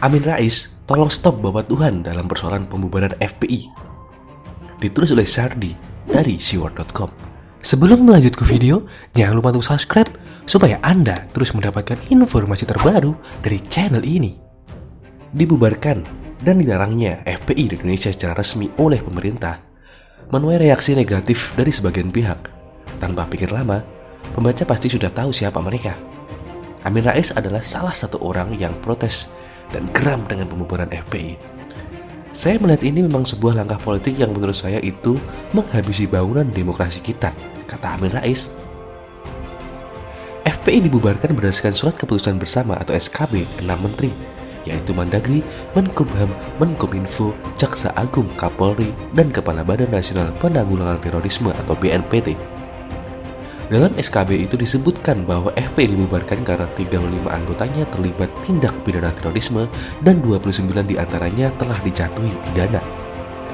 Amin Rais, tolong stop bawa Tuhan dalam persoalan pembubaran FPI. Ditulis oleh Sardi dari siwar.com. Sebelum melanjut ke video, jangan lupa untuk subscribe supaya Anda terus mendapatkan informasi terbaru dari channel ini. Dibubarkan dan dilarangnya FPI di Indonesia secara resmi oleh pemerintah menuai reaksi negatif dari sebagian pihak. Tanpa pikir lama, pembaca pasti sudah tahu siapa mereka. Amin Rais adalah salah satu orang yang protes dan geram dengan pembubaran FPI. Saya melihat ini memang sebuah langkah politik yang menurut saya itu menghabisi bangunan demokrasi kita, kata Amin Rais. FPI dibubarkan berdasarkan surat keputusan bersama atau SKB 6 menteri, yaitu Mendagri, Menkumham, Menkominfo, Jaksa Agung, Kapolri, dan Kepala Badan Nasional Penanggulangan Terorisme atau BNPT. Dalam SKB itu disebutkan bahwa FPI dibubarkan karena 35 anggotanya terlibat tindak pidana terorisme dan 29 diantaranya telah dijatuhi pidana.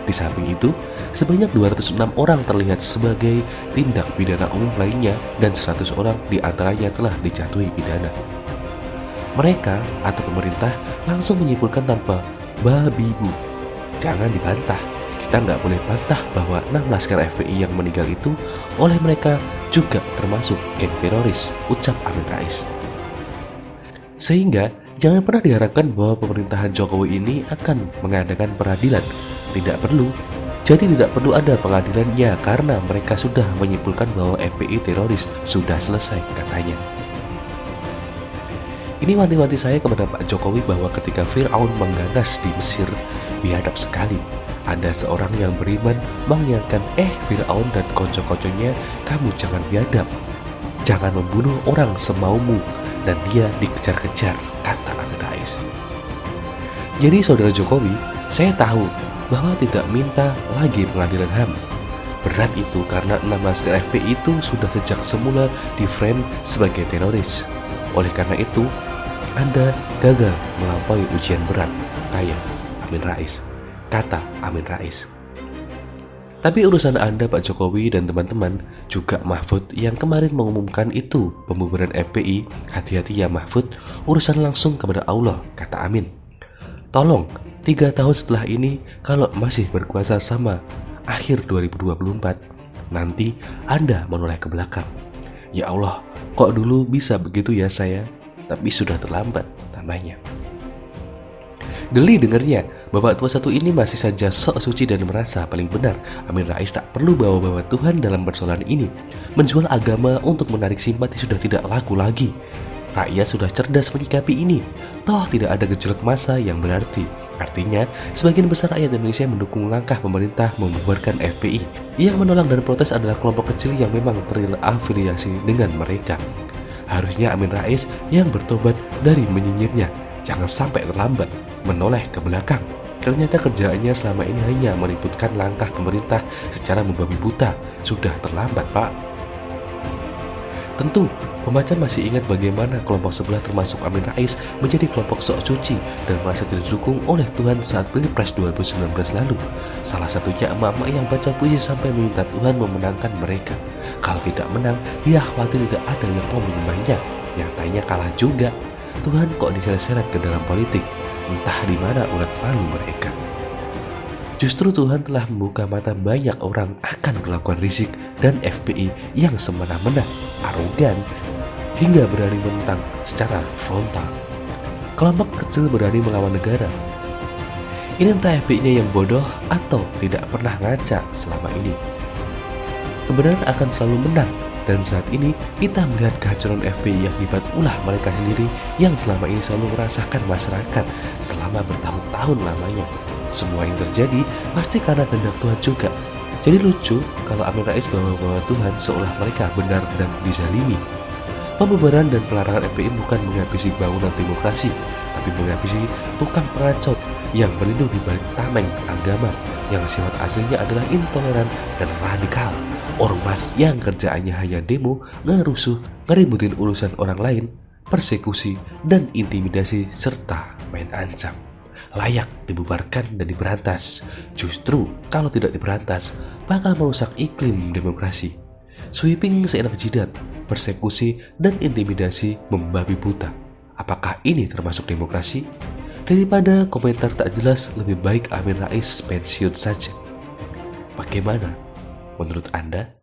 Di samping itu, sebanyak 206 orang terlihat sebagai tindak pidana umum lainnya dan 100 orang diantaranya telah dijatuhi pidana. Mereka atau pemerintah langsung menyimpulkan tanpa babi bu. Jangan dibantah. Kita nggak boleh bantah bahwa 6 laskar FPI yang meninggal itu oleh mereka juga termasuk geng teroris, ucap Amin Rais. Sehingga jangan pernah diharapkan bahwa pemerintahan Jokowi ini akan mengadakan peradilan. Tidak perlu. Jadi tidak perlu ada pengadilannya karena mereka sudah menyimpulkan bahwa FPI teroris sudah selesai, katanya. Ini wanti-wanti saya kepada Pak Jokowi bahwa ketika Fir'aun mengganas di Mesir, biadab sekali. Ada seorang yang beriman mengingatkan, Fir'aun dan konco-konconya, kamu jangan biadab. Jangan membunuh orang semaumu. Dan dia dikejar-kejar, kata Amin Rais. Jadi saudara Jokowi, saya tahu bahwa tidak minta lagi pengadilan HAM. Berat itu karena 6 laskar FPI itu sudah sejak semula di-frame sebagai teroris. Oleh karena itu, Anda gagal melampaui ujian berat, kayak Amin Rais, kata Amin Rais. Tapi urusan Anda Pak Jokowi dan teman-teman, juga Mahfud yang kemarin mengumumkan itu pembubaran FPI, hati-hati ya Mahfud, urusan langsung kepada Allah, kata Amin. Tolong, 3 tahun setelah ini kalau masih berkuasa sama akhir 2024, nanti Anda menoleh ke belakang. Ya Allah, kok dulu bisa begitu ya saya, tapi sudah terlambat, tambahnya. Geli dengarnya, Bapak tua satu ini masih saja sok suci dan merasa paling benar. Amin Rais tak perlu bawa-bawa Tuhan dalam persoalan ini. Menjual agama untuk menarik simpati sudah tidak laku lagi. Rakyat sudah cerdas menyikapi ini. Toh tidak ada gejolak massa yang berarti. Artinya, sebagian besar rakyat Indonesia mendukung langkah pemerintah membubarkan FPI. Yang menolak dan protes adalah kelompok kecil yang memang terafiliasi dengan mereka. Harusnya Amin Rais yang bertobat dari menyinyirnya. Jangan sampai terlambat menoleh ke belakang. Ternyata kerjaannya selama ini hanya meributkan langkah pemerintah secara membabi buta. Sudah terlambat, Pak. Tentu, pembaca masih ingat bagaimana kelompok sebelah termasuk Amin Rais menjadi kelompok sok suci dan merasa tidak didukung oleh Tuhan saat Pilpres 2019 lalu. Salah satunya emak-emak yang baca puisi sampai meminta Tuhan memenangkan mereka. Kalau tidak menang, dia khawatir tidak ada yang mau menyembahnya. Nyatanya kalah juga. Tuhan kok diseret-seret ke dalam politik, entah di mana ulat malu mereka. Justru Tuhan telah membuka mata banyak orang akan kelakuan Rizik dan FPI yang semena-mena, arogan, hingga berani menentang secara frontal. Kelompok kecil berani melawan negara. Ini entah FPI-nya yang bodoh atau tidak pernah ngaca selama ini. Kebenaran akan selalu menang. Dan saat ini kita melihat kehancuran FPI yang dibuat ulah mereka sendiri yang selama ini selalu merasakan masyarakat selama bertahun-tahun lamanya. Semua yang terjadi pasti karena kehendak Tuhan juga. Jadi lucu kalau Amin Rais bawa-bawa Tuhan seolah mereka benar dan dizalimi. Pembubaran dan pelarangan FPI bukan menghabisi bangunan demokrasi, tapi menghabisi tukang pengacau yang berlindung di balik tameng agama yang sifat aslinya adalah intoleran dan radikal. Ormas yang kerjaannya hanya demo, ngerusuh, ngeributin urusan orang lain, persekusi, dan intimidasi, serta main ancam. Layak dibubarkan dan diberantas. Justru kalau tidak diberantas, bakal merusak iklim demokrasi. Sweeping seenak jidat, persekusi, dan intimidasi membabi buta. Apakah ini termasuk demokrasi? Daripada komentar tak jelas, lebih baik Amin Rais pensiun saja. Bagaimana menurut Anda?